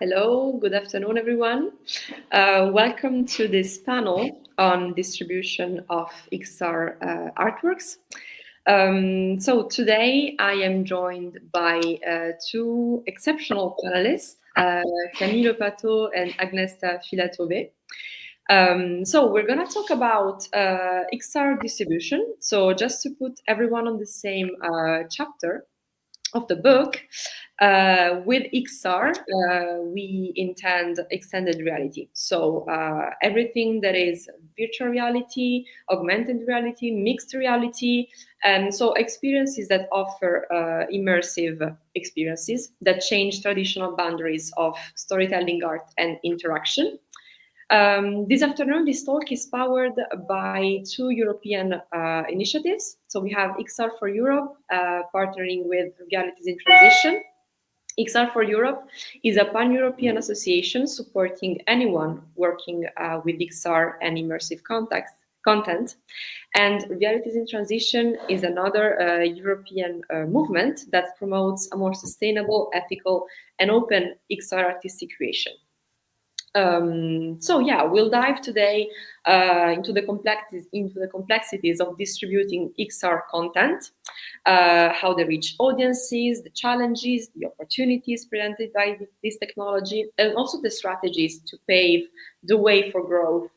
Hello, good afternoon, everyone. Welcome to this panel on distribution of XR artworks. So today I am joined by two exceptional panelists, Camille Pato and Agnesta Filatove. So we're going to talk about XR distribution. So just to put everyone on the same chapter of the book, with XR, we intend extended reality. So everything that is virtual reality, augmented reality, mixed reality, and so experiences that offer immersive experiences that change traditional boundaries of storytelling, art, and interaction. This afternoon, this talk is powered by two European initiatives. So we have XR for Europe, partnering with Realities in Transition. XR for Europe is a pan-European association supporting anyone working with XR and immersive content. And Realities in Transition is another European movement that promotes a more sustainable, ethical, and open XR artistic creation. So yeah, we'll dive today into the complexities of distributing XR content, how they reach audiences, the challenges, the opportunities presented by this technology, and also the strategies to pave the way for growth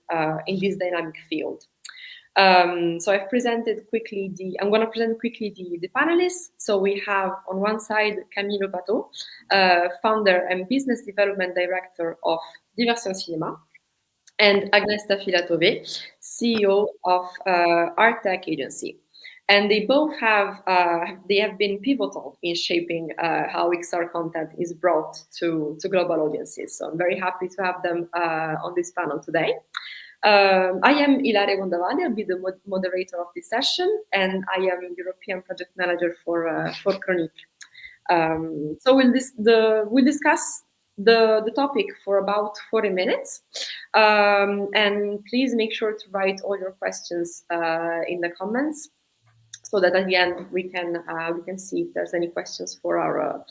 in this dynamic field. So I'm going to present quickly the panelists. So we have on one side Camille Pato, founder and business development director of Diversion Cinema, and Agnesta Filatove, CEO of Art Tech Agency. And they both have been pivotal in shaping how XR content is brought to global audiences. So I'm very happy to have them on this panel today. I am Ilaria Gondavani. I'll be the moderator of this session, and I am European project manager for Chronique. So we'll discuss the topic for about 40 minutes, and please make sure to write all your questions in the comments, so that at the end we can see if there's any questions for our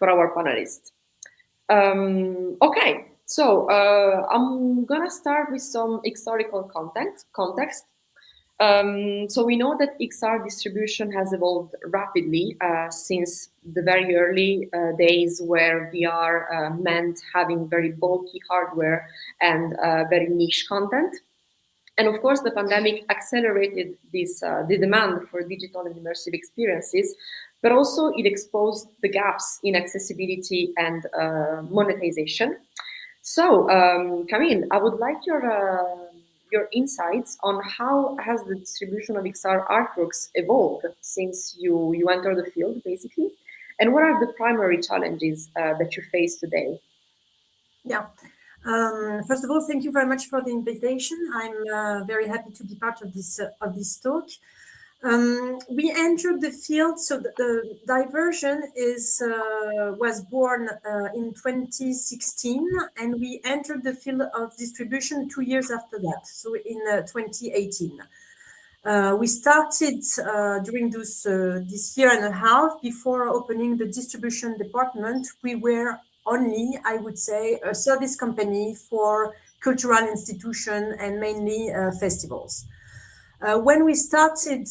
panelists. Okay. So I'm gonna start with some historical context. So we know that XR distribution has evolved rapidly since the very early days where VR meant having very bulky hardware and very niche content. And of course, the pandemic accelerated the demand for digital and immersive experiences, but also it exposed the gaps in accessibility and monetization. So, Camille, I would like your insights on how has the distribution of XR artworks evolved since you entered the field, basically, and what are the primary challenges that you face today? Yeah. First of all, thank you very much for the invitation. I'm very happy to be part of this talk. We entered the field, so the Diversion was born in 2016, and we entered the field of distribution 2 years after that, so in 2018. We started during this year and a half before opening the distribution department. We were only, I would say, a service company for cultural institutions and mainly festivals. When we started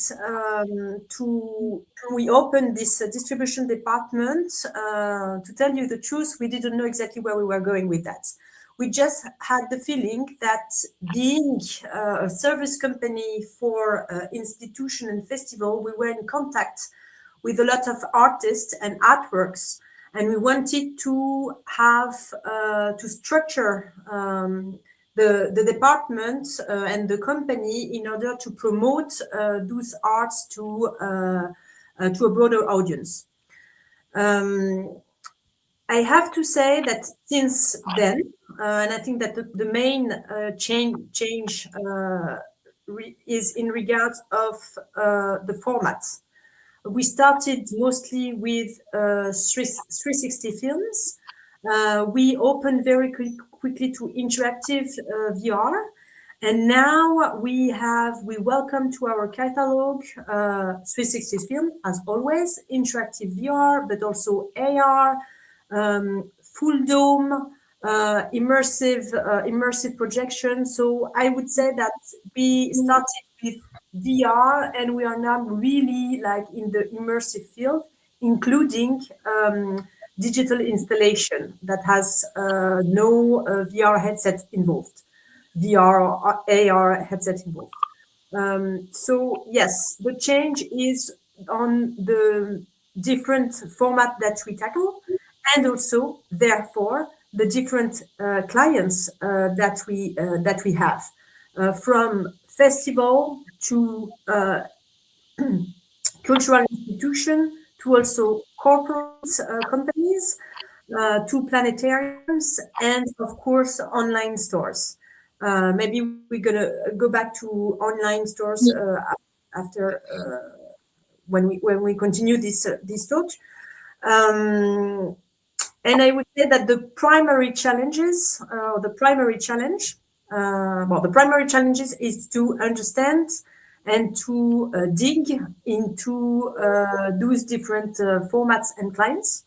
we opened this distribution department, to tell you the truth, we didn't know exactly where we were going with that. We just had the feeling that being a service company for institution and festival, we were in contact with a lot of artists and artworks, and we wanted to have to structure the department and the company in order to promote those arts to a broader audience. I have to say that since then, and I think that the main change is in regards of the formats. We started mostly with 360 films. We opened very quickly to interactive VR, and now we welcome to our catalog 360 film as always, interactive VR, but also AR, full dome, immersive projection. So I would say that we started with VR and we are now really like in the immersive field, including digital installation that has no VR headset involved, VR or AR headset involved. So yes, the change is on the different format that we tackle, and also therefore the different clients that we have, from festival to cultural institution to also corporate companies, to planetariums, and of course online stores. Maybe we're gonna go back to online stores after when we continue this talk. And I would say that the primary challenges, the primary challenges is to understand and to dig into those different formats and clients,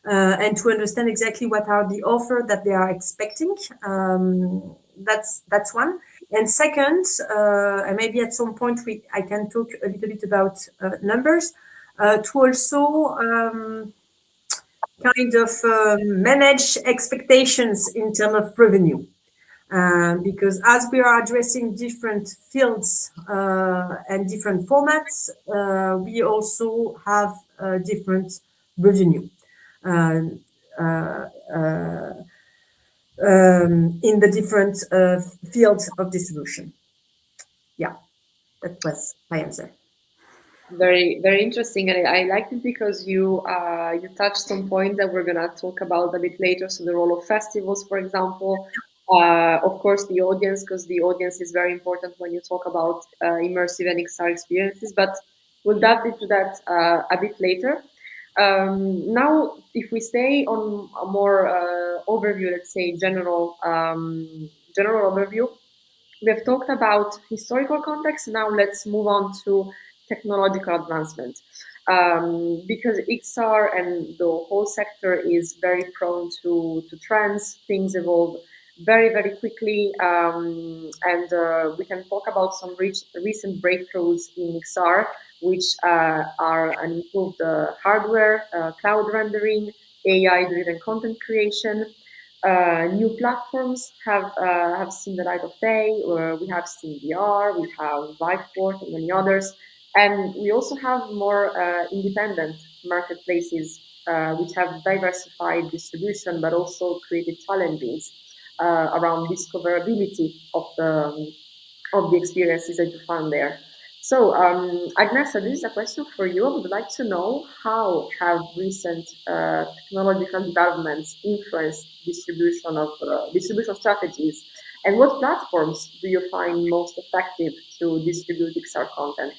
and to understand exactly what are the offer that they are expecting. That's one. And second, and maybe at some point I can talk a little bit about numbers, to also kind of manage expectations in terms of revenue. Because as we are addressing different fields and different formats, we also have different revenue in the different fields of distribution. Yeah, that was my answer. Very, very interesting, and I liked it because you touched on points that we're gonna talk about a bit later. So the role of festivals, for example, of course, the audience, because the audience is very important when you talk about immersive and XR experiences. But we'll dive into that a bit later. Now, if we stay on a more overview, let's say general overview, we have talked about historical context. Now let's move on to technological advancement, because XR and the whole sector is very prone to trends. Things evolve very, very quickly, and we can talk about some recent breakthroughs in XR, which are an improved hardware, cloud rendering, AI-driven content creation. New platforms have seen the light of day. We have seen VR, we have Viveport, and many others, and we also have more independent marketplaces which have diversified distribution, but also created challenges around discoverability of the experiences that you found there. So, Agnesa, this is a question for you. I would like to know how have recent technological developments influenced distribution strategies, and what platforms do you find most effective to distribute XR content?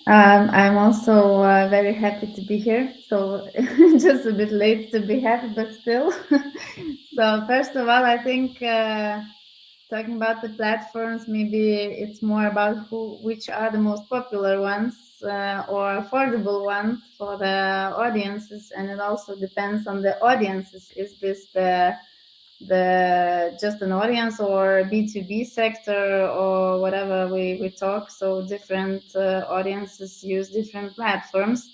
I'm also very happy to be here. So just a bit late to be happy, but still. So first of all, I think talking about the platforms, maybe it's more about which are the most popular ones or affordable ones for the audiences, and it also depends on the audiences. Is this the just an audience or B2B sector or whatever we talk? So different audiences use different platforms.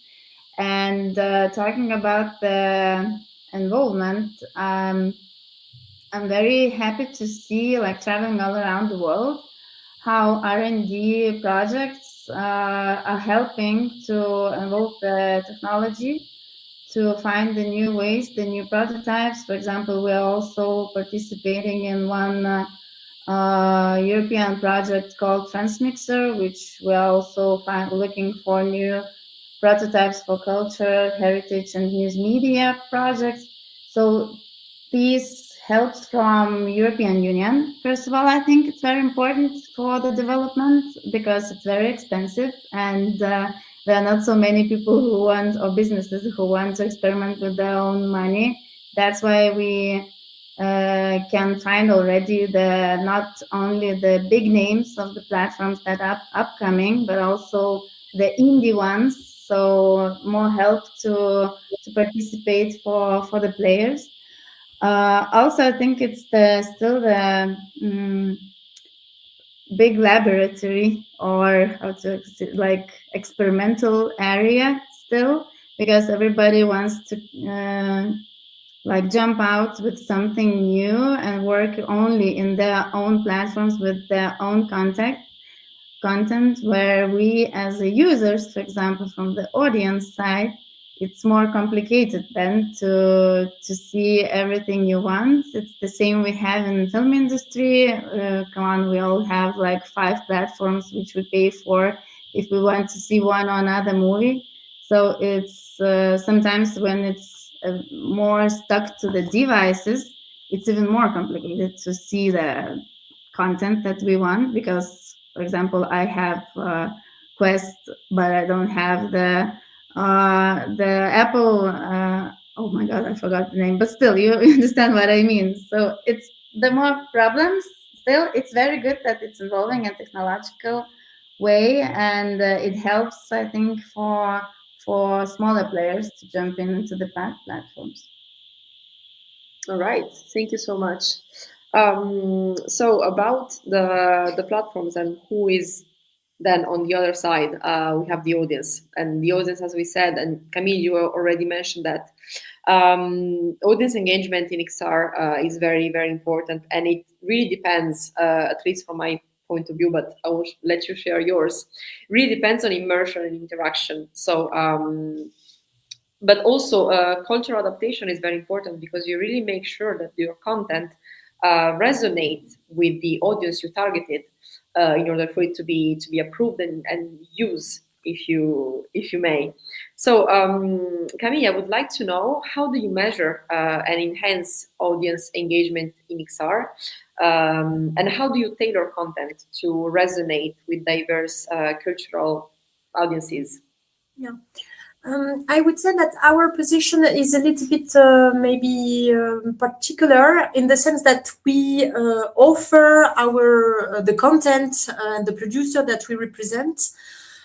And talking about the involvement, I'm very happy to see, like, traveling all around the world, how R&D projects are helping to involve the technology to find the new ways, the new prototypes. For example, we're also participating in one European project called Transmixer, which we're also looking for new prototypes for culture, heritage, and news media projects. So these helps from European Union. First of all, I think it's very important for the development because it's very expensive, and there are not so many people who want, or businesses who want to experiment with their own money. That's why we can find already not only the big names of the platforms that are upcoming, but also the indie ones. So more help to participate for the players. Also, I think it's still the big laboratory, or how to like experimental area still, because everybody wants to like jump out with something new and work only in their own platforms with their own content, where we as the users, for example, from the audience side, it's more complicated then to see everything you want. It's the same we have in the film industry. Come on, we all have like 5 platforms which we pay for if we want to see one or another movie. So it's sometimes when it's more stuck to the devices, it's even more complicated to see the content that we want, because, for example, I have Quest, but I don't have the Apple. Oh my God, I forgot the name. But still, you understand what I mean. So it's the more problems. Still, it's very good that it's evolving a technological way, and it helps, I think, for smaller players to jump into the platforms. All right, thank you so much. So about the platforms and who is then on the other side, we have the audience, and the audience, as we said, and Camille, you already mentioned that audience engagement in XR is very, very important, and it really depends, at least from my point of view, but I will let you share yours. Really depends on immersion and interaction. So but also cultural adaptation is very important, because you really make sure that your content resonates with the audience you targeted, in order for it to be approved and used, if you may. So Camille, I would like to know, how do you measure and enhance audience engagement in XR, and how do you tailor content to resonate with diverse cultural audiences? Yeah. I would say that our position is a little bit maybe particular, in the sense that we offer the content and the producer that we represent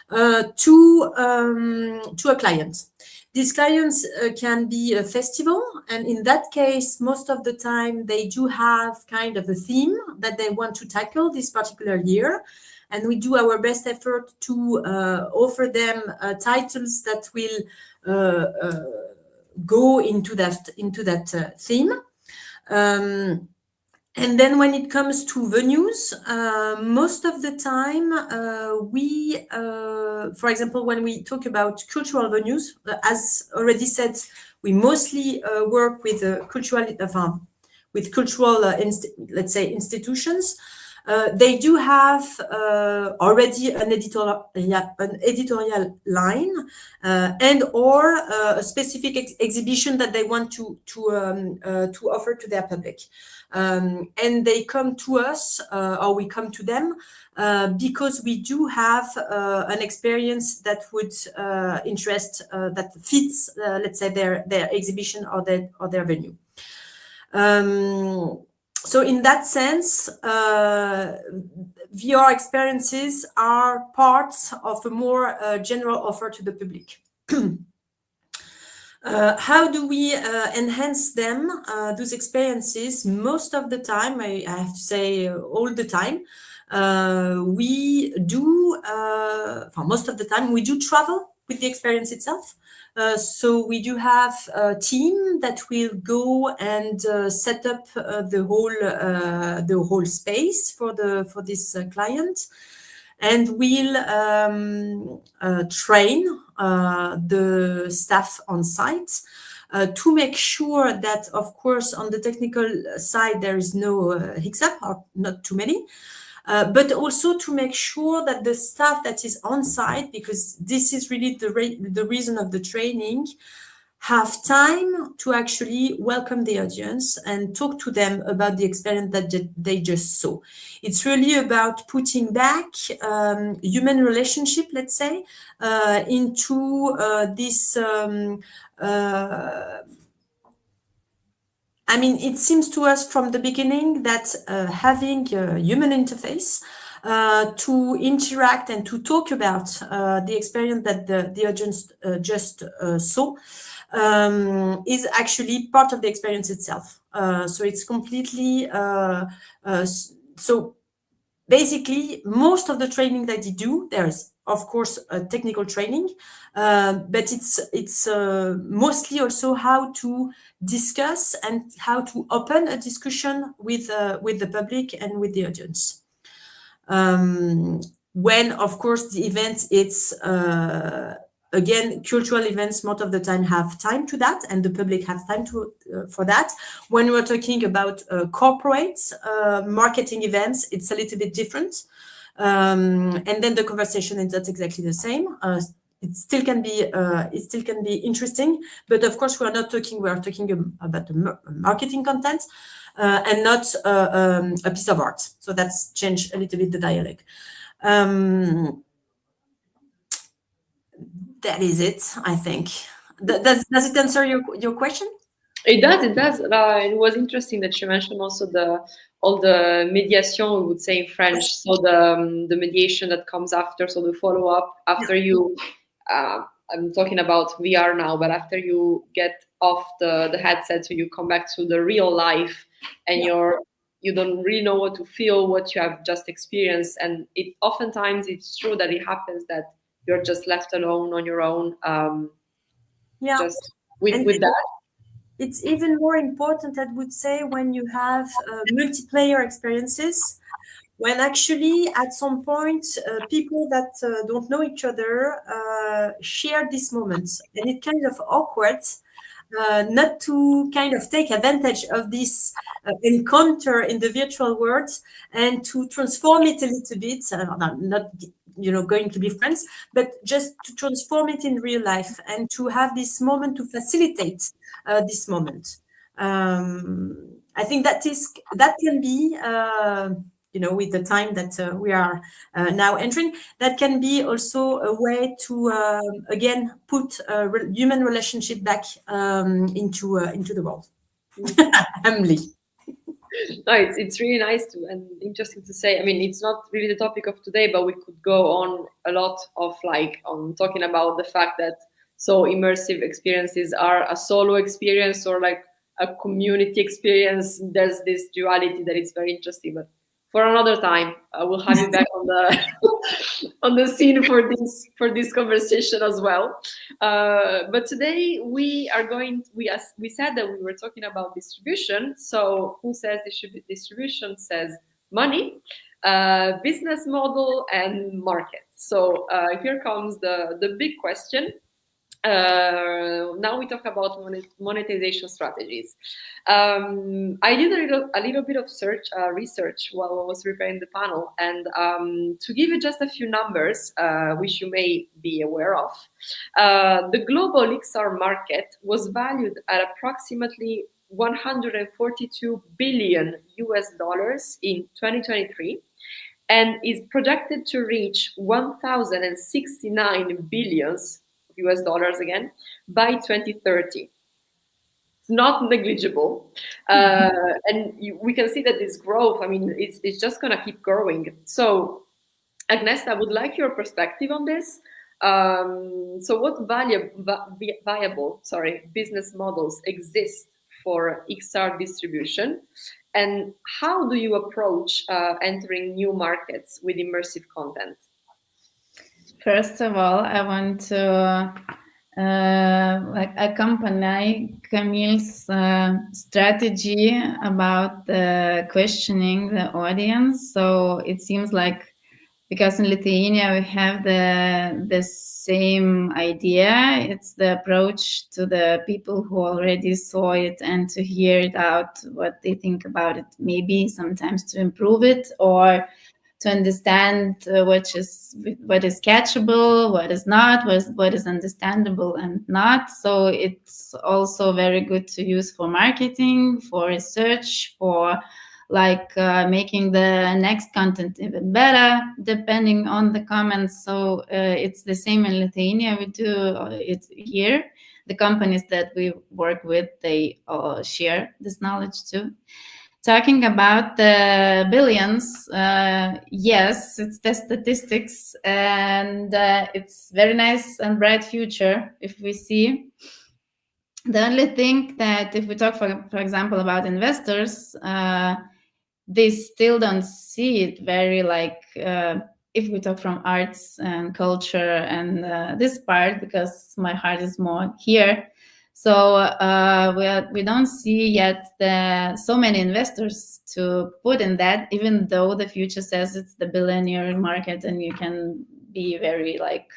to a client. These clients can be a festival, and in that case, most of the time they do have kind of a theme that they want to tackle this particular year. And we do our best effort to offer them titles that will go into that theme. And then when it comes to venues, most of the time we, for example, when we talk about cultural venues, as already said, we mostly work with cultural, let's say, institutions. They do have already an editorial line and or a specific exhibition that they want to offer to their public, and they come to us or we come to them because we do have an experience that would interest, that fits, let's say, their exhibition or their venue. So in that sense, VR experiences are parts of a more general offer to the public. How do we enhance them, those experiences? Most of the time, I have to say all the time, we do, for most of the time, we do travel with the experience itself. So we do have a team that will go and set up the whole space for this client, and we'll train the staff on site to make sure that, of course, on the technical side there is no hiccup, or not too many. But also to make sure that the staff that is on site, because this is really the reason of the training, have time to actually welcome the audience and talk to them about the experience that they just saw. It's really about putting back human relationship, let's say, into this. I mean, it seems to us from the beginning that having a human interface to interact and to talk about the experience that the audience just saw is actually part of the experience itself. So it's completely so basically most of the training that you do, there's of course a technical training, but it's mostly also how to discuss and how to open a discussion with the public and with the audience. When of course the event, it's again, cultural events most of the time have time to that, and the public has time to for that. When we're talking about corporate marketing events, it's a little bit different, and then the conversation is not exactly the same. It still can be interesting, but of course we are talking about the marketing content and not a piece of art. So that's changed a little bit the dialogue. That is it, I think. Does it answer your question? It does. It was interesting that you mentioned also all the mediation, we would say in French. So the mediation that comes after, so the follow up after you. I'm talking about VR now, but after you get off the headset, so you come back to the real life, and you don't really know what to feel, what you have just experienced, and it oftentimes it's true that it happens that you're just left alone on your own. Just with that. It's even more important, I would say, when you have multiplayer experiences, when actually at some point people that don't know each other share these moments, and it's kind of awkward not to kind of take advantage of this encounter in the virtual world and to transform it a little bit, not going to be friends, but just to transform it in real life and to have this moment to facilitate this moment. I think that can be, with the time that we are now entering, that can be also a way to again put human relationship back into the world. Emily. No, it's really nice and interesting to say. I mean, it's not really the topic of today, but we could go on a lot of on talking about the fact that so immersive experiences are a solo experience or like a community experience. There's this duality that is very interesting, but for another time, we'll have you back on the scene for this conversation as well. But today we said that we were talking about distribution. So who says distribution? Says money, business model, and market. So here comes the big question. Now we talk about monetization strategies. I did a little bit of research while I was preparing the panel, and to give you just a few numbers, which you may be aware of, the global XR market was valued at approximately $142 billion in 2023, and is projected to reach 1,069 billions US dollars again by 2030. It's not negligible, and we can see that this growth, I mean, it's just going to keep growing. So Agnès, I would like your perspective on this. So what viable business models exist for XR distribution, and how do you approach entering new markets with immersive content? First of all, I want to accompany Camille's strategy about questioning the audience. So it seems like, because in Lithuania we have the same idea. It's the approach to the people who already saw it and to hear it out, what they think about it, maybe sometimes to improve it or to understand what is catchable, what is not, what is understandable and not. So it's also very good to use for marketing, for research, for making the next content even better, depending on the comments. So it's the same in Lithuania. We do it here. The companies that we work with, they all share this knowledge too. talking about the billions, yes, it's the statistics, and it's very nice and bright future if we see. The only thing that if we talk, for example, about investors, they still don't see it very like, if we talk from arts and culture and this part, because my heart is more here. So we don't see yet so many investors to put in that, even though the future says it's the billionaire market and you can be very like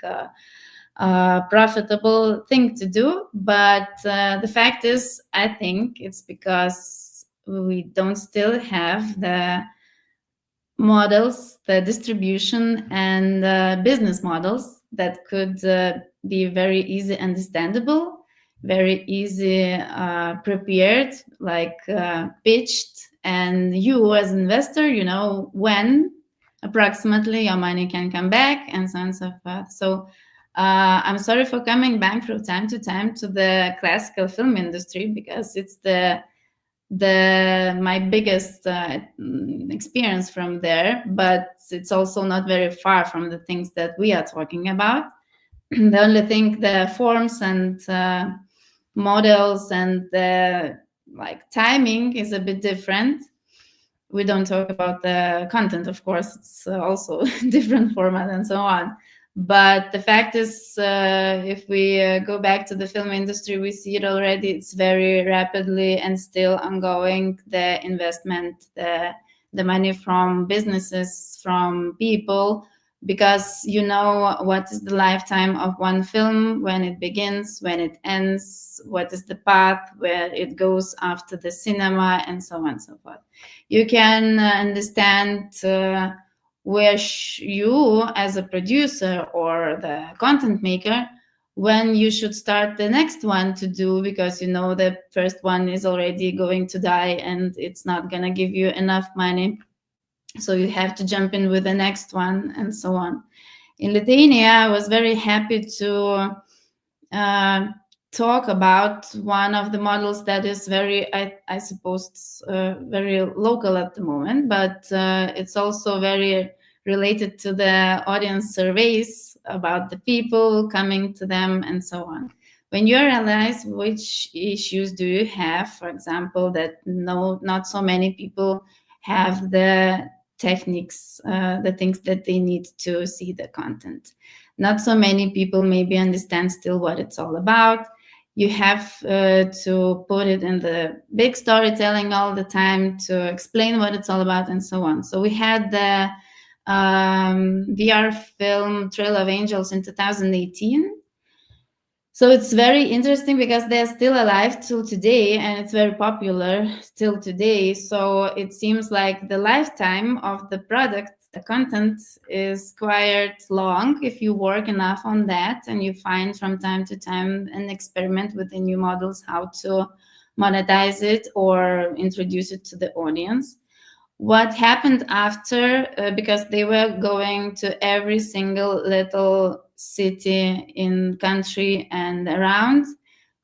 profitable thing to do. But the fact is, I think it's because we don't still have the models, the distribution and business models that could be very easy understandable, very easy prepared, like pitched, and you as an investor, you know when approximately your money can come back and so on and so forth. So I'm sorry for coming back from time to time to the classical film industry, because it's my biggest experience from there, but it's also not very far from the things that we are talking about. The only thing, the forms and models and the like timing is a bit different. We don't talk about the content, of course, it's also different format and so on. But the fact is, if we go back to the film industry, we see it already. It's very rapidly and still ongoing. The investment, the money from businesses, from people, because you know what is the lifetime of one film, when it begins, when it ends, what is the path where it goes after the cinema, and so on and so forth. You can understand where you as a producer or the content maker, when you should start the next one to do, because you know the first one is already going to die and it's not going to give you enough money, so you have to jump in with the next one, and so on. In Lithuania, I was very happy to talk about one of the models that is very, I suppose, very local at the moment, but it's also very related to the audience surveys about the people coming to them and so on. When you realize which issues do you have, for example, that not so many people have the techniques, the things that they need to see the content. Not so many people maybe understand still what it's all about. You have to put it in the big storytelling all the time to explain what it's all about and so on. So we had the VR film Trail of Angels in 2018. So it's very interesting because they're still alive till today and it's very popular till today. So it seems like the lifetime of the product, the content, is quite long if you work enough on that and you find from time to time and experiment with the new models how to monetize it or introduce it to the audience. What happened after, because they were going to every single little city in country and around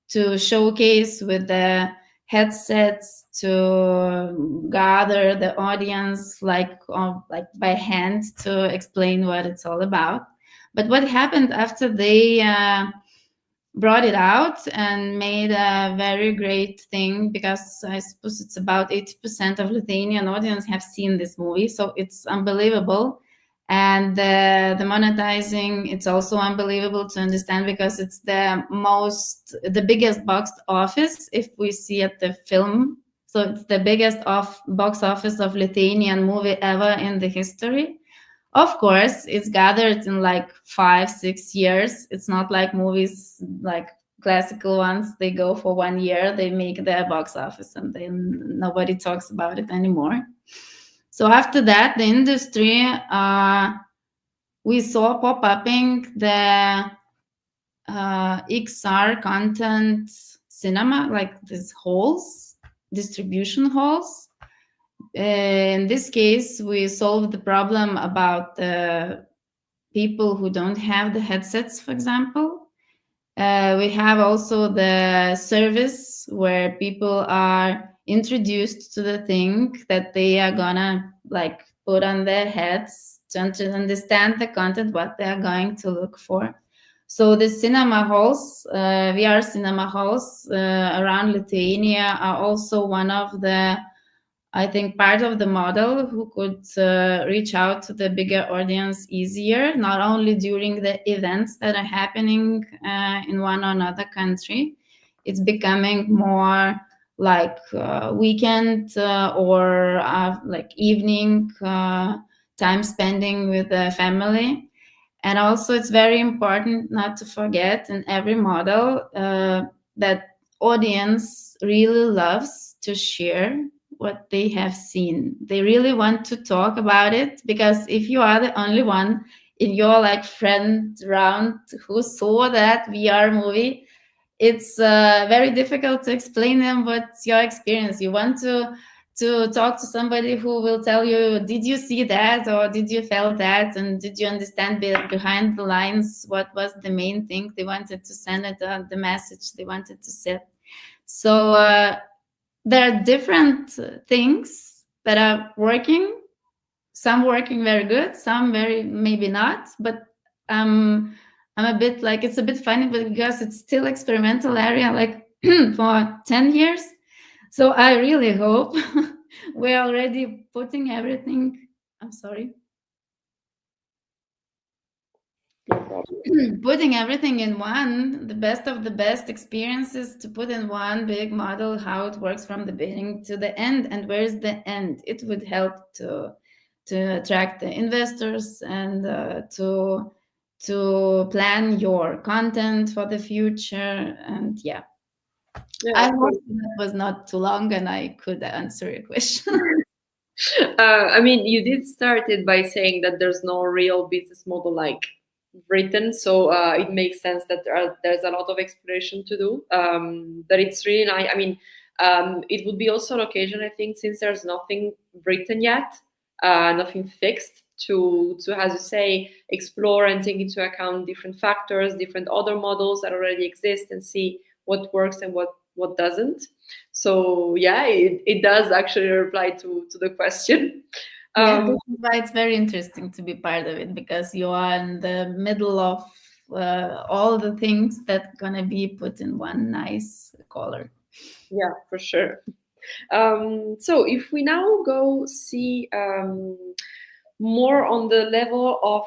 to showcase with the headsets to gather the audience like by hand to explain what it's all about. But what happened after they brought it out and made a very great thing, because I suppose it's about 80% of Lithuanian audience have seen this movie, so it's unbelievable. And the monetizing, it's also unbelievable to understand, because it's the biggest box office if we see at the film. So it's the biggest box office of Lithuanian movie ever in the history. Of course, it's gathered in like 5-6 years. It's not like movies, like classical ones, they go for 1 year, they make their box office and then nobody talks about it anymore. So after that, the industry, we saw pop-upping the XR content cinema, like these halls, distribution halls. In this case, we solved the problem about the people who don't have the headsets, for example. We have also the service where people are introduced to the thing that they are gonna like put on their heads to understand the content, what they are going to look for. So the cinema halls, VR cinema halls around Lithuania are also one of the, I think, part of the model who could reach out to the bigger audience easier, not only during the events that are happening in one or another country. It's becoming more like weekend or like evening time spending with the family. And also, it's very important not to forget in every model that audience really loves to share what they have seen. They really want to talk about it, because if you are the only one in your like friend round who saw that VR movie, it's very difficult to explain them what's your experience. You want to talk to somebody who will tell you, did you see that, or did you feel that, and did you understand behind the lines what was the main thing they wanted to send it, the message they wanted to set. So there are different things that are working, some working very good, some very maybe not, but I'm a bit like, it's a bit funny, but because it's still experimental area, like for 10 years. So I really hope we're already putting everything. I'm sorry. Putting everything in one, the best of the best experiences to put in one big model, how it works from the beginning to the end, and where's the end. It would help to attract the investors and to plan your content for the future. And yeah, I hope that was not too long and I could answer your question. I mean, you did start it by saying that there's no real business model like written, so it makes sense that there's a lot of exploration to do. That it's really nice. I mean, it would be also an occasion, I think, since there's nothing written yet, nothing fixed, to as you say, explore and take into account different factors, different other models that already exist, and see what works and what doesn't. So yeah, it does actually reply to the question. Yeah, that's why it's very interesting to be part of it, because you are in the middle of all the things that gonna be put in one nice color. Yeah, for sure. So if we now go see more on the level of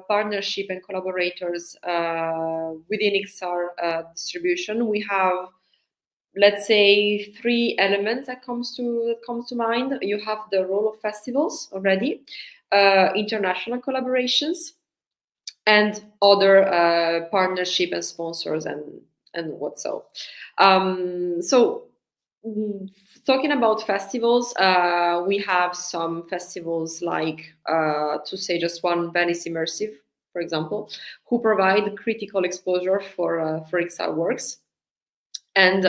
partnership and collaborators within XR distribution, we have, let's say, three elements that comes to mind. You have the role of festivals already, international collaborations, and other partnership and sponsors and what so. Talking about festivals, we have some festivals like, to say just one, Venice Immersive, for example, who provide critical exposure for XR works. And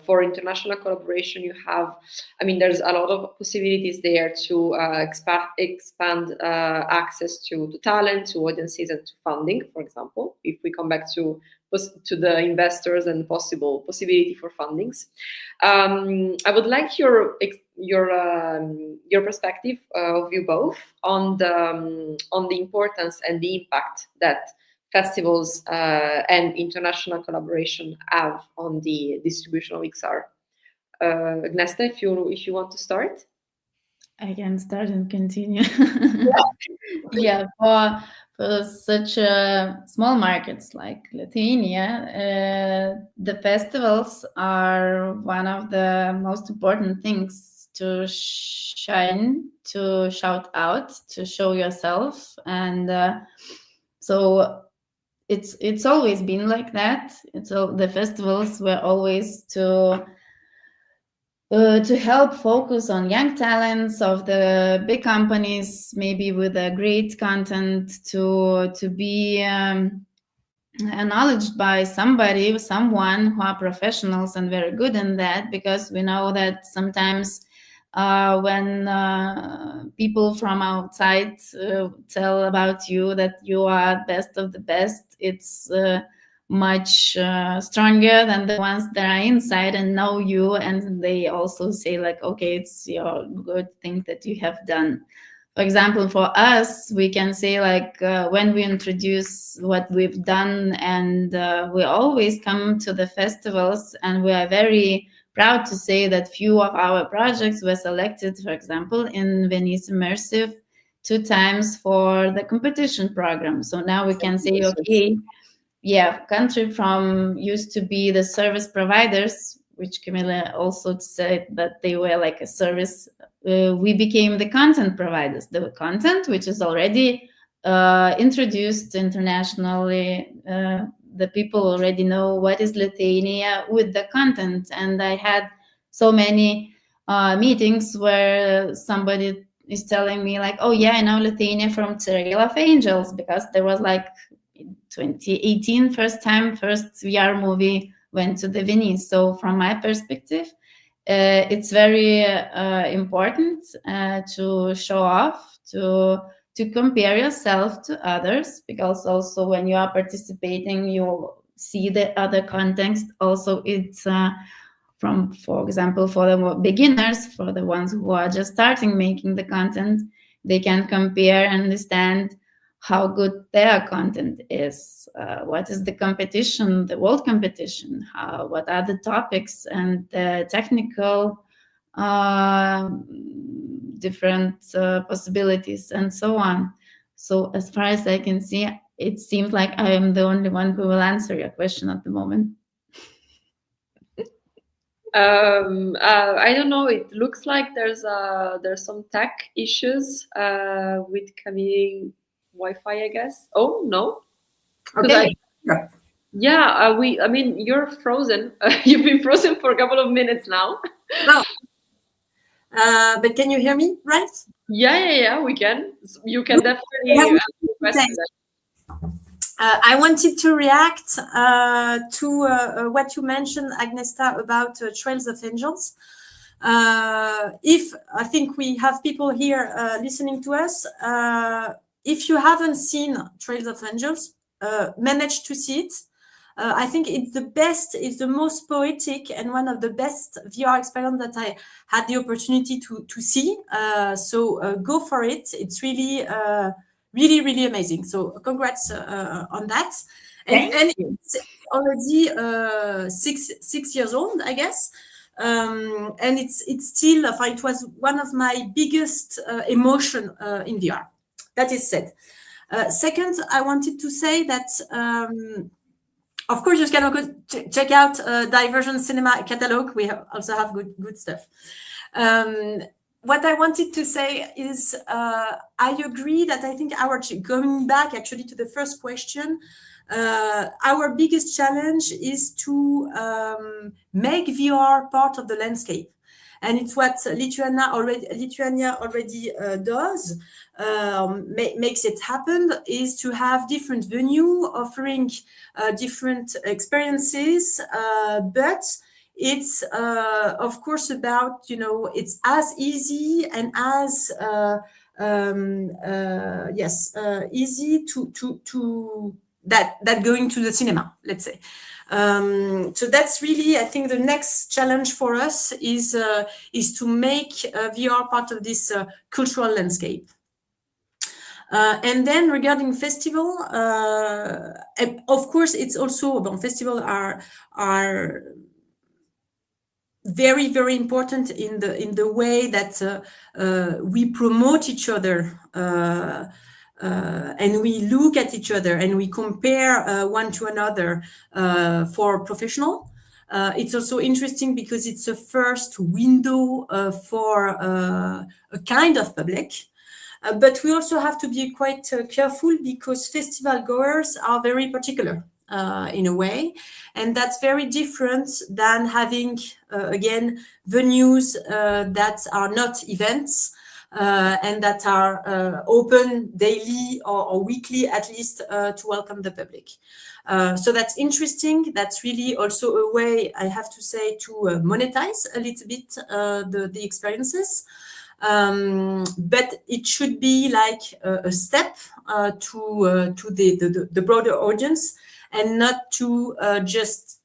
for international collaboration, you have, I mean, there's a lot of possibilities there to expand access to talent, to audiences, and to funding, for example, if we come back to the investors and possibility for fundings. I would like your perspective of you both on the importance and the impact that festivals and international collaboration have on the distribution of XR. Agnesta, if you want to start. I can start and continue. Yeah, for such small markets like Lithuania, the festivals are one of the most important things to shine, to shout out, to show yourself. And so it's always been like that. The festivals were always to help focus on young talents of the big companies, maybe with a great content, to be acknowledged by someone who are professionals and very good in that, because we know that sometimes when people from outside tell about you that you are best of the best, it's much stronger than the ones that are inside and know you, and they also say like, okay, it's your good thing that you have done. For example, for us, we can say like when we introduce what we've done, and we always come to the festivals, and we are very proud to say that few of our projects were selected, for example, in Venice Immersive 2 times for the competition program. So now we can say, okay, yeah, country from used to be the service providers, which Camilla also said that they were like a service. We became the content providers. The content, which is already introduced internationally, the people already know what is Lithuania with the content. And I had so many meetings where somebody is telling me like, oh yeah, I know Lithuania from Trail of Angels, because there was like 2018 first VR movie went to the Venice. So from my perspective, it's very important to show off, to compare yourself to others, because also when you are participating, you see the other context. Also, it's from, for example, for the beginners, for the ones who are just starting making the content, they can compare and understand how good their content is, what is the competition, the world competition, what are the topics and the technical different possibilities and so on. So as far as I can see, it seems like I am the only one who will answer your question at the moment. I don't know. It looks like there's some tech issues with Camille Wi-Fi, I guess. Oh no. Okay. Yeah. I mean, you're frozen. You've been frozen for a couple of minutes now. No. But can you hear me, right? Yeah. We can. You can definitely ask questions. I wanted to react to what you mentioned, Agnesta, about Trails of Angels. If I think we have people here listening to us, if you haven't seen Trails of Angels, manage to see it. I think it's the best, it's the most poetic and one of the best VR experience that I had the opportunity to see. So go for it. It's really, really amazing. So congrats on that. And it's already 6 years old, I guess. And it's still, it was one of my biggest emotion in VR. That is said. Second, I wanted to say that of course, you can go check out Divergent Cinema catalog. We also have good stuff. What I wanted to say is I agree that I think going back actually to the first question, our biggest challenge is to make VR part of the landscape. And it's what Lithuania already does, makes it happen, is to have different venue offering different experiences, but it's of course about, it's as easy and as easy to that going to the cinema, let's say. So that's really, I think, the next challenge for us is to make VR part of this cultural landscape. And then regarding festival, of course, it's also about festival are very, very important in the way that we promote each other. And we look at each other and we compare one to another for professional. It's also interesting because it's a first window for a kind of public. But we also have to be quite careful because festival goers are very particular in a way. And that's very different than having, again, venues that are not events. And that are open daily or weekly, at least, to welcome the public. So that's interesting. That's really also a way, I have to say, to monetize a little bit the experiences. But it should be like a step to the broader audience. and not to just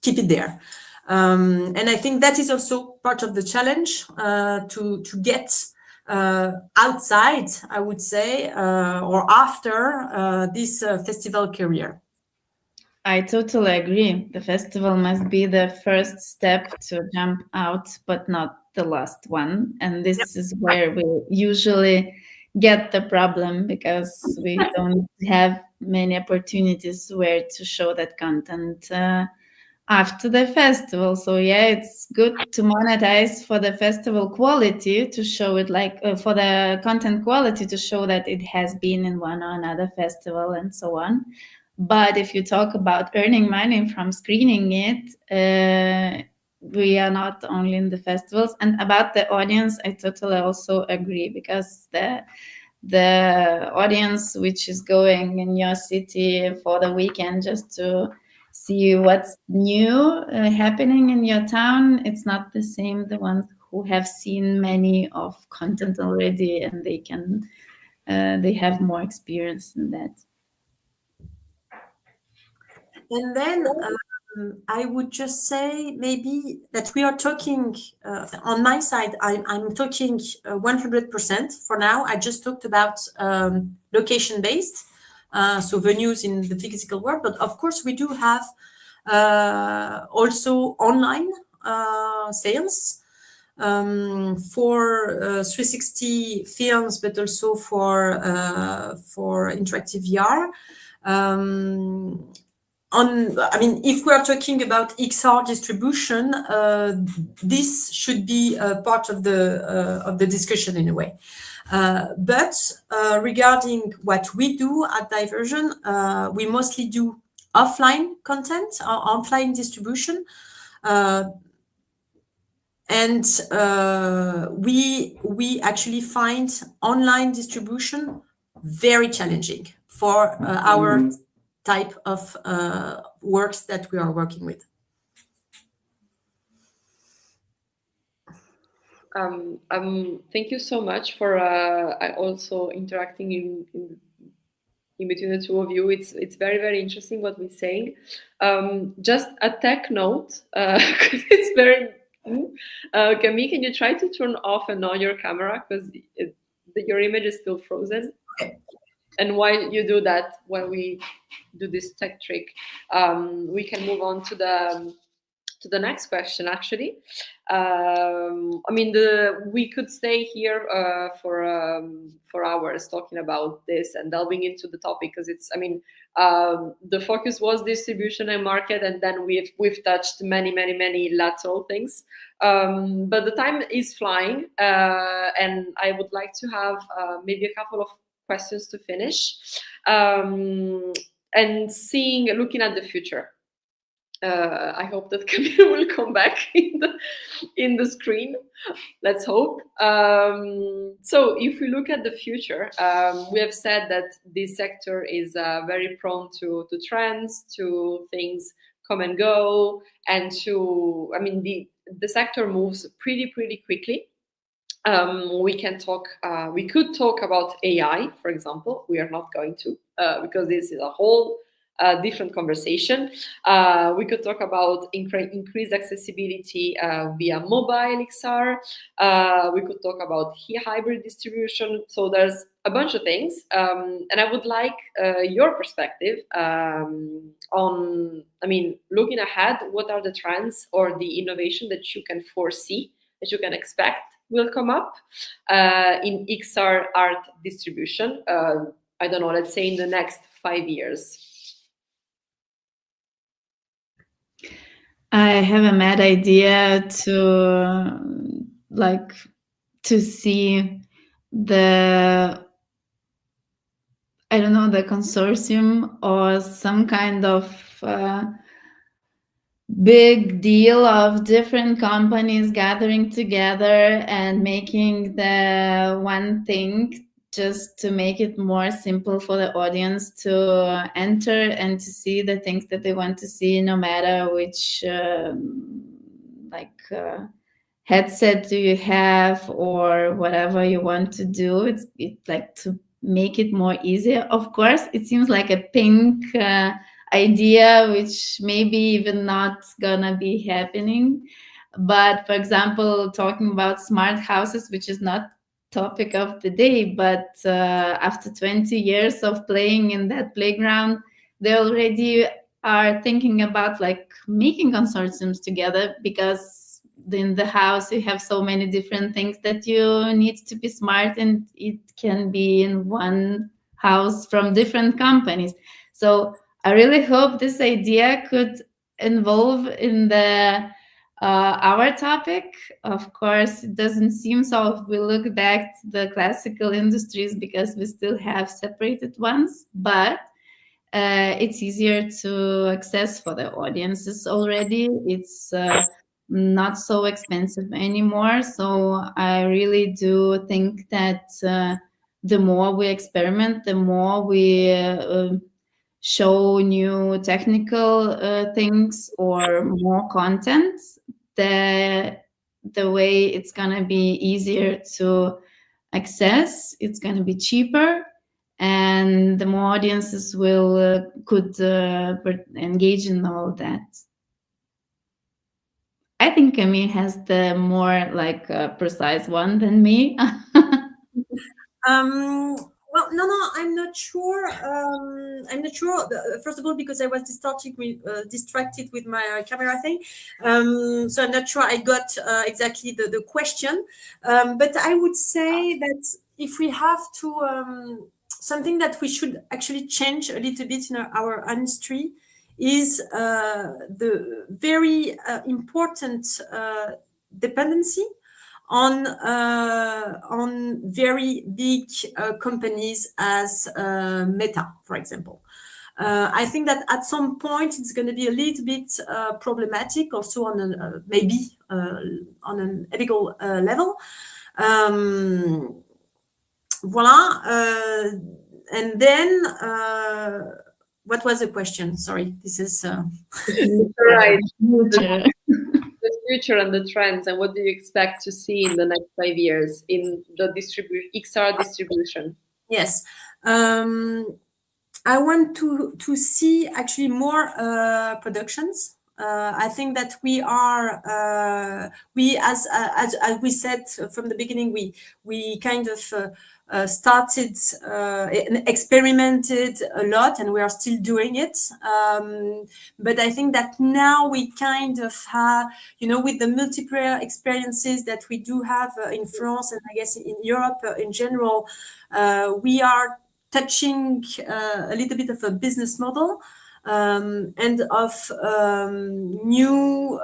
keep it there. And I think that is also part of the challenge to get outside, I would say, or after this festival career. I totally agree. The festival must be the first step to jump out, but not the last one. And this is where we usually get the problem, because we don't have many opportunities where to show that content after the festival. So yeah, it's good to monetize for the festival quality, to show it, like for the content quality, to show that it has been in one or another festival and so on. But if you talk about earning money from screening it, we are not only in the festivals. And about the audience, I totally also agree, because the audience which is going in your city for the weekend just to see what's new happening in your town, it's not the same the ones who have seen many of content already, and they have more experience in that. And then I would just say maybe that we are talking, on my side, I'm talking 100% for now. I just talked about location-based, so venues in the physical world. But of course, we do have also online sales for 360 films, but also for interactive VR. If we are talking about XR distribution, this should be part of the discussion in a way. But regarding what we do at Diversion, we mostly do offline content, offline distribution, and we actually find online distribution very challenging for our type of works that we are working with. Thank you so much for also interacting in between the two of you. It's very, very interesting what we're saying. Just a tech note, it's very. Camille, can you try to turn off and on your camera, because your image is still frozen? Okay. And while you do that, while we do this tech trick, we can move on to the next question. Actually, we could stay here for hours talking about this and delving into the topic, because it's. The focus was distribution and market, and then we've touched many lateral things. But the time is flying, and I would like to have maybe a couple of questions to finish, and looking at the future. I hope that Camille will come back in the screen. Let's hope. So if we look at the future, we have said that this sector is very prone to trends, to things come and go, and the sector moves pretty quickly. We could talk about AI, for example. We are not going to, because this is a whole different conversation. We could talk about increased accessibility via mobile XR. We could talk about hybrid distribution. So there's a bunch of things, and I would like your perspective on, looking ahead. What are the trends or the innovation that you can foresee, that you can expect will come up in XR art distribution? I don't know, let's say in the next 5 years. I have a mad idea to see the consortium or some kind of big deal of different companies gathering together and making the one thing, just to make it more simple for the audience to enter and to see the things that they want to see, no matter which headset do you have or whatever you want to do. It's like to make it more easier. Of course, it seems like a pink idea which maybe even not gonna be happening. But for example, talking about smart houses, which is not topic of the day, but after 20 years of playing in that playground, they already are thinking about like making consortiums together, because in the house you have so many different things that you need to be smart, and it can be in one house from different companies. So I really hope this idea could involve in the our topic. Of course, it doesn't seem so if we look back to the classical industries, because we still have separated ones, but it's easier to access for the audiences already. It's not so expensive anymore. So I really do think that the more we experiment, the more we show new technical things or more content, the way it's gonna be easier to access, it's gonna be cheaper, and the more audiences will could engage in all that. I think Camille has the more like precise one than me. Well, no, I'm not sure. I'm not sure. First of all, because I was distracted with my camera thing, so I'm not sure I got exactly the question. But I would say that if we have to, something that we should actually change a little bit in our industry is the very important dependency on very big companies as Meta, for example. I think that at some point it's going to be a little bit problematic, also on maybe on an ethical level. Voila. And then, what was the question? Sorry, this is Right. Future. The future and the trends, and what do you expect to see in the next 5 years in the XR distribution? Yes. I want to see actually more productions. I think that we are as we said from the beginning, we kind of started and experimented a lot, and we are still doing it. But I think that now we kind of have, with the multiplayer experiences that we do have in France, and I guess in Europe in general, we are touching a little bit of a business model and of new.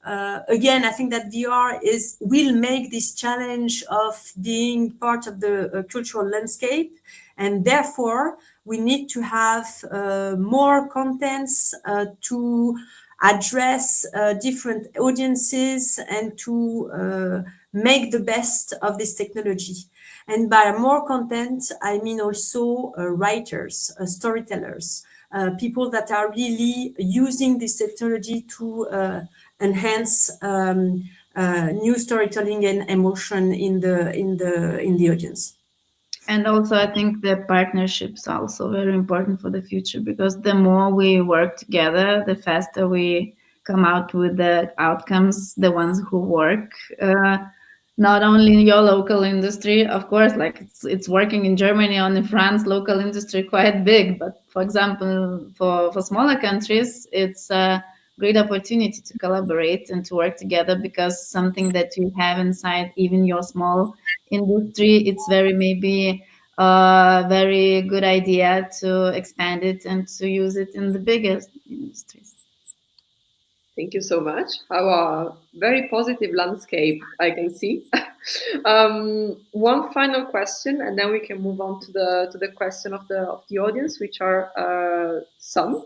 Again, I think that VR will make this challenge of being part of the cultural landscape, and therefore we need to have more contents to address different audiences and to make the best of this technology. And by more content, I mean also writers, storytellers, people that are really using this technology to enhance new storytelling and emotion in the audience. And also, I think the partnerships are also very important for the future, because the more we work together, the faster we come out with the outcomes, the ones who work. Not only in your local industry, of course, like it's working in Germany or in France, local industry quite big. But for example, for smaller countries, it's a great opportunity to collaborate and to work together, because something that you have inside even your small industry, it's maybe a very good idea to expand it and to use it in the biggest industries. Thank you so much. Our very positive landscape, I can see. One final question, and then we can move on to the question of the audience, which are some.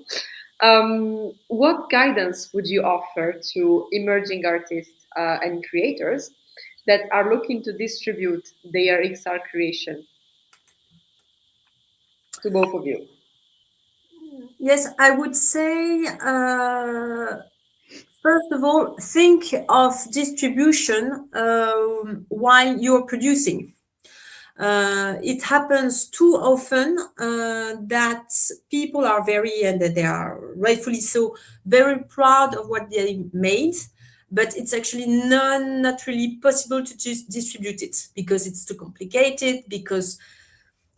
What guidance would you offer to emerging artists and creators that are looking to distribute their XR creation? To both of you. Yes, I would say, first of all, think of distribution while you're producing. It happens too often that people are and they are rightfully so, very proud of what they made, but it's actually not really possible to just distribute it because it's too complicated, because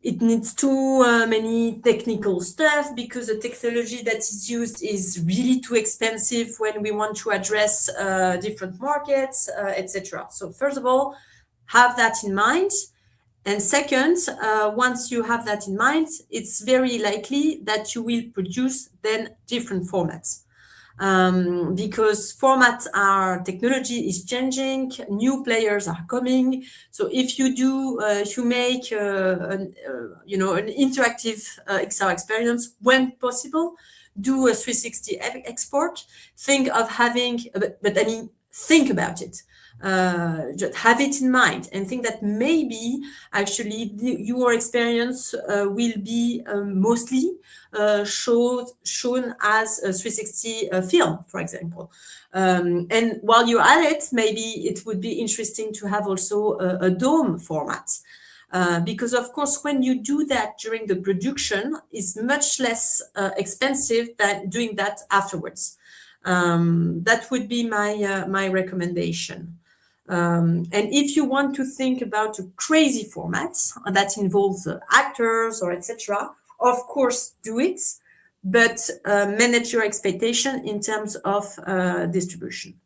it needs too many technical stuff, because the technology that is used is really too expensive when we want to address different markets, etc. So first of all, have that in mind. And second, once you have that in mind, it's very likely that you will produce then different formats. Because technology is changing, new players are coming. So if you make an interactive XR experience, when possible, do a 360 export. Think of having, think about it. Just have it in mind and think that maybe actually your experience will be mostly shown as a 360 film, for example. And while you're at it, maybe it would be interesting to have also a dome format. Because of course, when you do that during the production, it's much less expensive than doing that afterwards. That would be my recommendation. And if you want to think about a crazy format that involves actors or etc., of course do it, but manage your expectation in terms of distribution.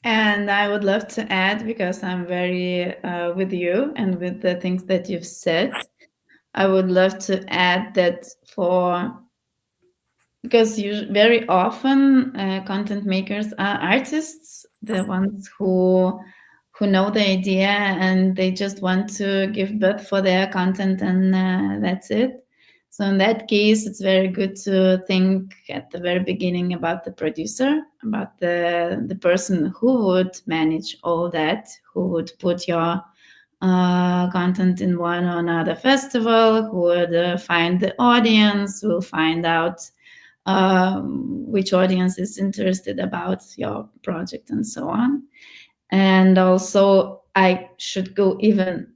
And I would love to add, because I'm very with you and with the things that you've said, I would love to add that because very often content makers are artists, the ones who know the idea and they just want to give birth for their content, and that's it. So in that case, it's very good to think at the very beginning about the producer, about the person who would manage all that, who would put your content in one or another festival, who would find the audience, who will find out which audience is interested about your project and so on. And also, I should go even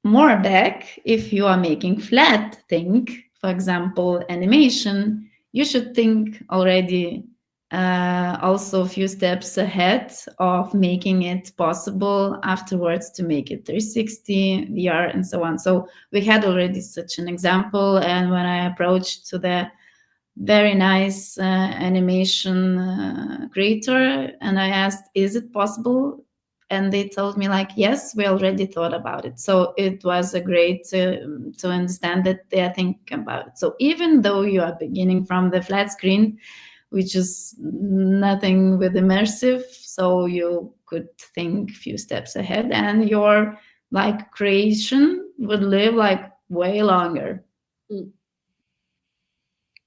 more back. If you are making flat thing, for example, animation, you should think already also a few steps ahead of making it possible afterwards to make it 360, VR, and so on. So we had already such an example, and when I approached to the very nice animation creator and I asked, is it possible? And they told me like, yes, we already thought about it. So it was a great to understand that they are thinking about it. So even though you are beginning from the flat screen, which is nothing with immersive, so you could think a few steps ahead and your like creation would live like way longer.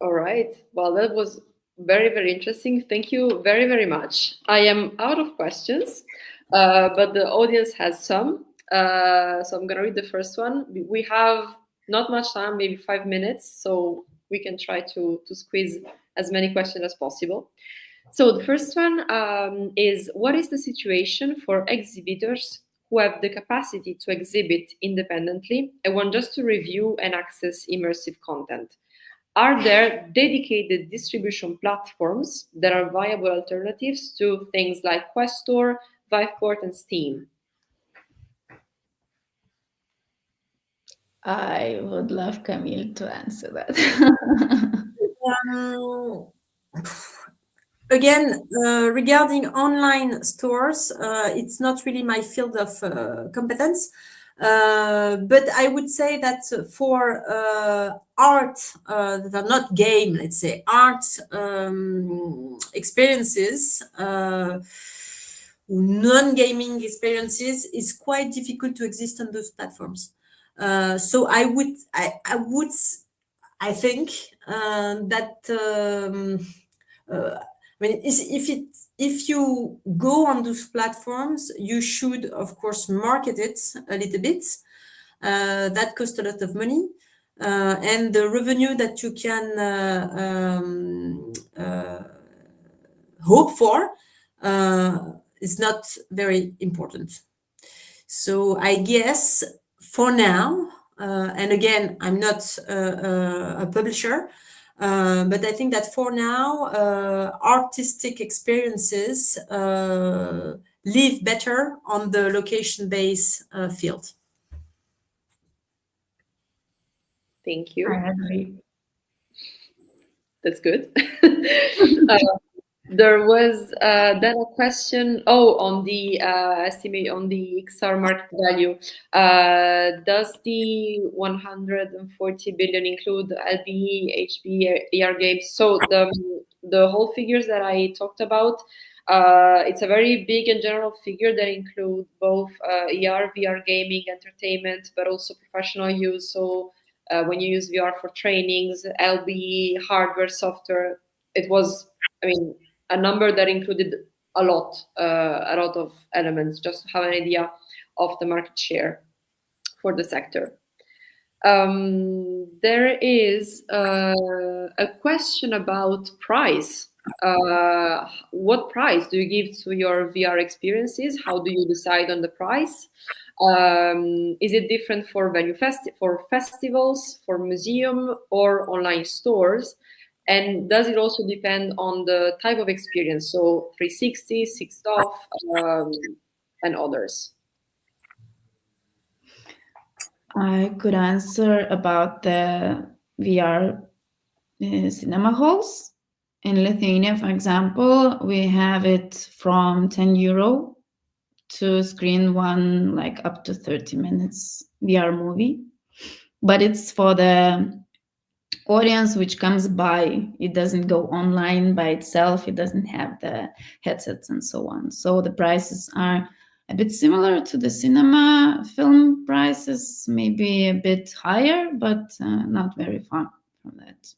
All right. Well, that was very, very interesting. Thank you very, very much. I am out of questions, but the audience has some. So I'm going to read the first one. We have not much time, maybe 5 minutes, so we can try to squeeze as many questions as possible. So the first one is, what is the situation for exhibitors who have the capacity to exhibit independently and want just to review and access immersive content? Are there dedicated distribution platforms that are viable alternatives to things like Questor, Viveport, and Steam? I would love Camille to answer that. Again, regarding online stores, it's not really my field of competence. But I would say that for art that are not game, let's say, art experiences, non-gaming experiences, is quite difficult to exist on those platforms. So I think that if you go on those platforms, you should, of course, market it a little bit. That costs a lot of money. And the revenue that you can hope for is not very important. So I guess for now, and again, I'm not a publisher, but I think that for now, artistic experiences live better on the location-based field. Thank you. I agree. That's good. There was then a question. On the estimate on the XR market value. Does the 140 billion include LBE, HB, AR games? So the whole figures that I talked about, it's a very big and general figure that include both AR, VR gaming, entertainment, but also professional use. So when you use VR for trainings, LBE, hardware, software, it was, a number that included a lot of elements, just to have an idea of the market share for the sector. There is a question about price. What price do you give to your VR experiences? How do you decide on the price? Is it different for for festivals, for museum, or online stores? And does it also depend on the type of experience? So 360, 6DoF, and others. I could answer about the VR cinema halls. In Lithuania, for example, we have it from 10 euro to screen one like up to 30 minutes VR movie. But it's for the audience which comes by. It doesn't go online by itself. It doesn't have the headsets and so on. So the prices are a bit similar to the cinema film prices, maybe a bit higher, but not very far from that.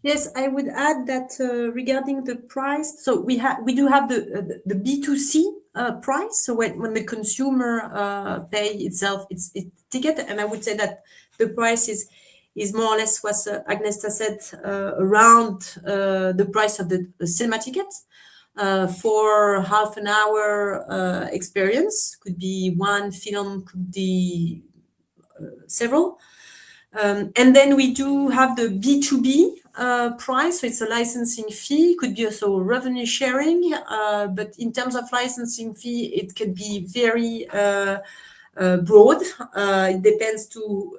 Yes, I would add that regarding the price, so we do have the B2C price. So when the consumer pay itself its ticket, and I would say that the price is more or less what Agnieszka said, around the price of the cinema ticket. For half an hour experience, could be one film, could be several. And then we do have the B2B price, so it's a licensing fee, could be also revenue sharing, but in terms of licensing fee, it can be very broad. It depends to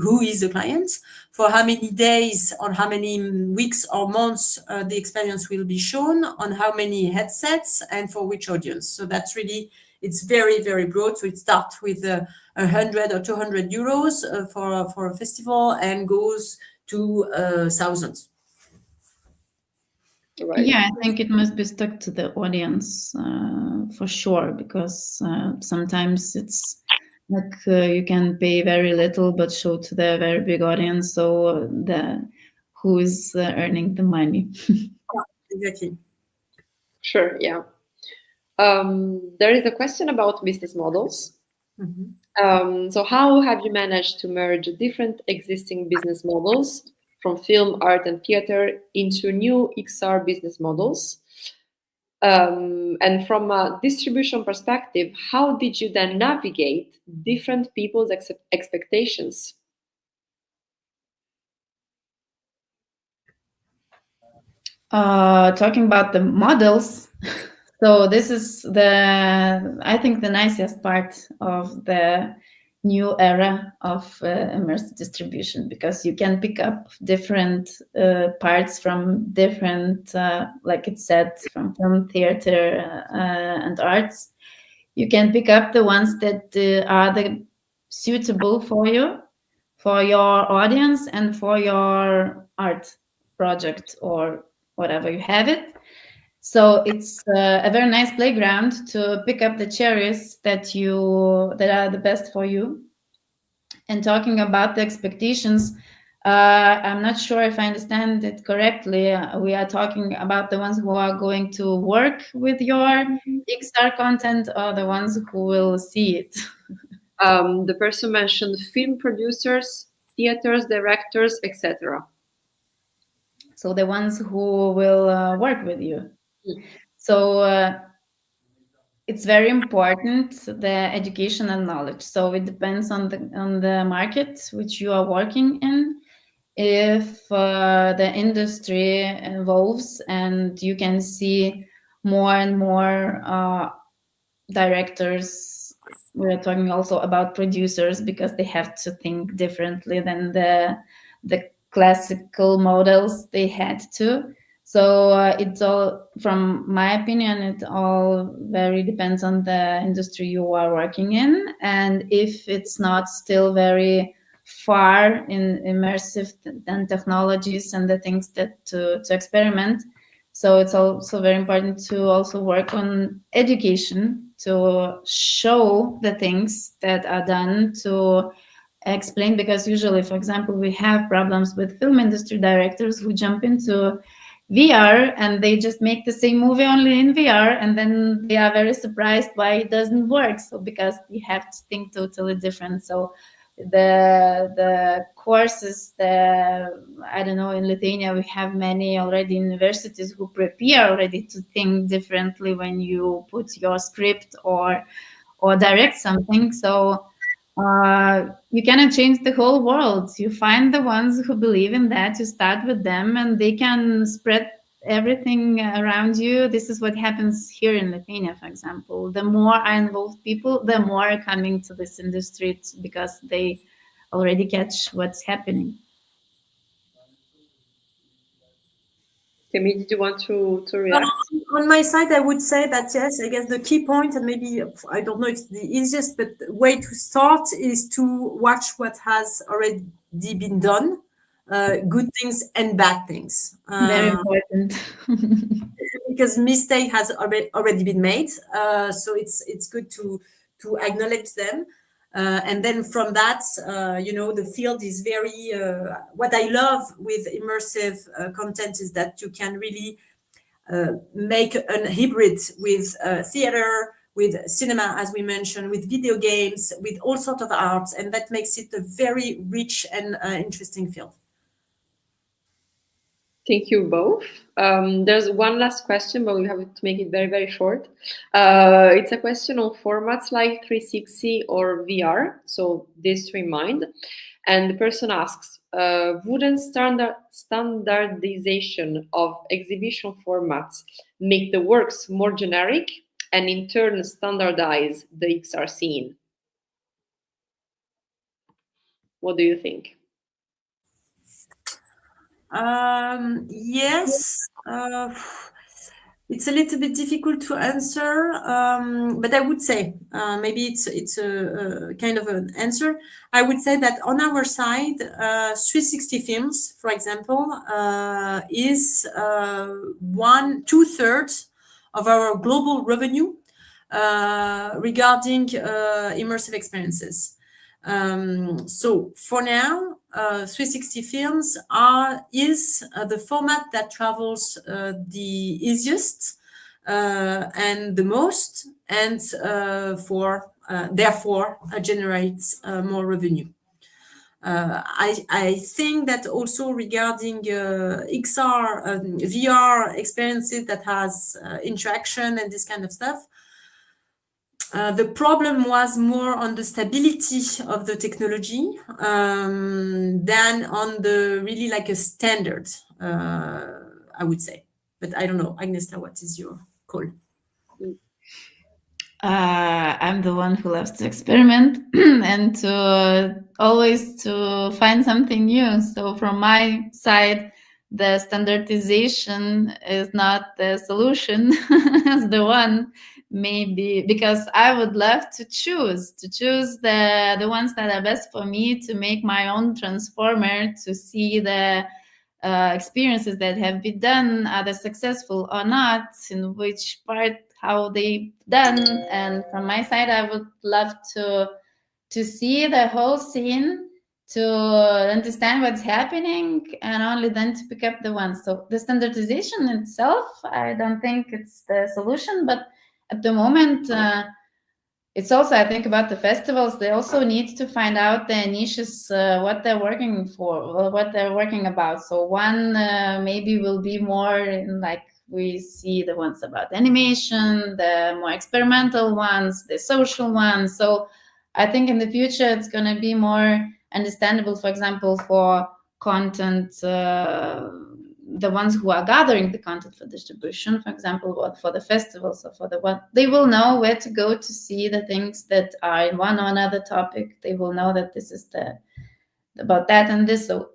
who is the client, for how many days or how many weeks or months the experience will be shown, on how many headsets, and for which audience. So that's really, it's very, very broad. So it starts with 100 or 200 euros for a festival and goes to thousands. Right. Yeah, I think it must be stuck to the audience for sure, because sometimes it's like you can pay very little but show to the very big audience. So who is earning the money? Yeah, exactly. Sure. Yeah. There is a question about business models. Mm-hmm. So how have you managed to merge different existing business models from film, art, and theater into new XR business models? And from a distribution perspective, how did you then navigate different people's expectations? Talking about the models, so this is I think the nicest part of the new era of immersive distribution, because you can pick up different parts from different, like it said, from film, theater, and arts. You can pick up the ones that are suitable for you, for your audience, and for your art project or whatever you have it. So it's a very nice playground to pick up the cherries that are the best for you. And talking about the expectations, I'm not sure if I understand it correctly. We are talking about the ones who are going to work with your XR content, or the ones who will see it? The person mentioned film producers, theaters, directors, etc. So the ones who will work with you. So it's very important, the education and knowledge. So it depends on the market which you are working in. If the industry evolves and you can see more and more directors, we're talking also about producers, because they have to think differently than the classical models they had to. So it's all, from my opinion, it all very depends on the industry you are working in, and if it's not still very far in immersive and technologies and the things that to experiment. So it's also very important to also work on education, to show the things that are done, to explain, because usually, for example, we have problems with film industry directors who jump into VR and they just make the same movie only in VR, and then they are very surprised why it doesn't work. So because you have to think totally different. So the courses, I don't know, in Lithuania we have many already universities who prepare already to think differently when you put your script or direct something. So you cannot change the whole world. You find the ones who believe in that, you start with them, and they can spread everything around you. This is what happens here in Lithuania, for example. The more I involve people, the more are coming to this industry, because they already catch what's happening. Temi, did you want to react? On my side, I would say that yes, I guess the key point, and maybe I don't know if it's the easiest, but the way to start is to watch what has already been done, good things and bad things. Very important. Because mistake has already been made, so it's good to acknowledge them. And then from that, the field is very, what I love with immersive content is that you can really make a hybrid with theater, with cinema, as we mentioned, with video games, with all sorts of arts, and that makes it a very rich and interesting field. Thank you both. There's one last question, but we have to make it very, very short. It's a question on formats like 360 or VR, so this to remind. And the person asks, wouldn't standardization of exhibition formats make the works more generic and in turn standardize the XR scene? What do you think? Yes, it's a little bit difficult to answer, but I would say maybe it's a kind of an answer. I would say that on our side, 360 Films, for example, is 2/3 of our global revenue regarding immersive experiences. So for now, 360 Films is the format that travels the easiest and the most, and therefore generates more revenue. I think that also regarding XR, VR experiences that has interaction and this kind of stuff, the problem was more on the stability of the technology than on the really like a standard, I would say. But I don't know, Agnieszka, what is your call? I'm the one who loves to experiment and to always to find something new. So from my side, the standardization is not the solution as the one, maybe, because I would love to choose the ones that are best for me, to make my own transformer, to see the experiences that have been done, are they successful or not, in which part, how they done. And from my side, I would love to see the whole scene, to understand what's happening, and only then to pick up the ones. So the standardization itself, I don't think it's the solution, but at the moment, it's also, I think, about the festivals. They also need to find out their niches, what they're working for, or what they're working about. So one maybe will be more in like We see the ones about animation, the more experimental ones, the social ones. So I think in the future it's going to be more understandable, for example, for content, the ones who are gathering the content for distribution, for example, for the festivals or for the one, they will know where to go to see the things that are in one or another topic. They will know that this is about that and this. So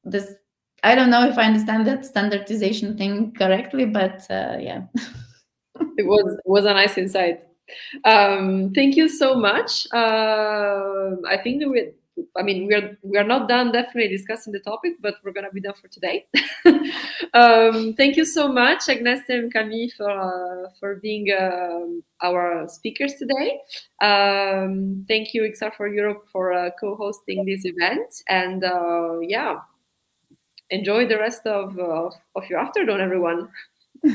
this, I don't know if I understand that standardization thing correctly, but yeah. It was a nice insight. Thank you so much. I think that we are not done definitely discussing the topic, but we're gonna be done for today. Thank you so much, Agnesta and Camille, for being our speakers today. Thank you, XR for Europe, for co-hosting this event, and yeah, enjoy the rest of your afternoon, everyone.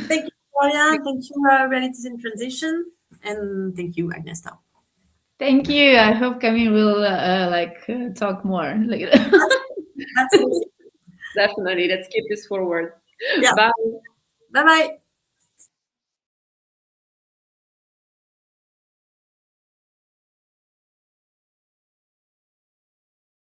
Thank you, Gloria. Thank you, Realities in Transition, and thank you, Agnesta. Thank you. I hope Camille will talk more. Absolutely. Definitely. Let's keep this forward. Yeah. Bye. Bye-bye.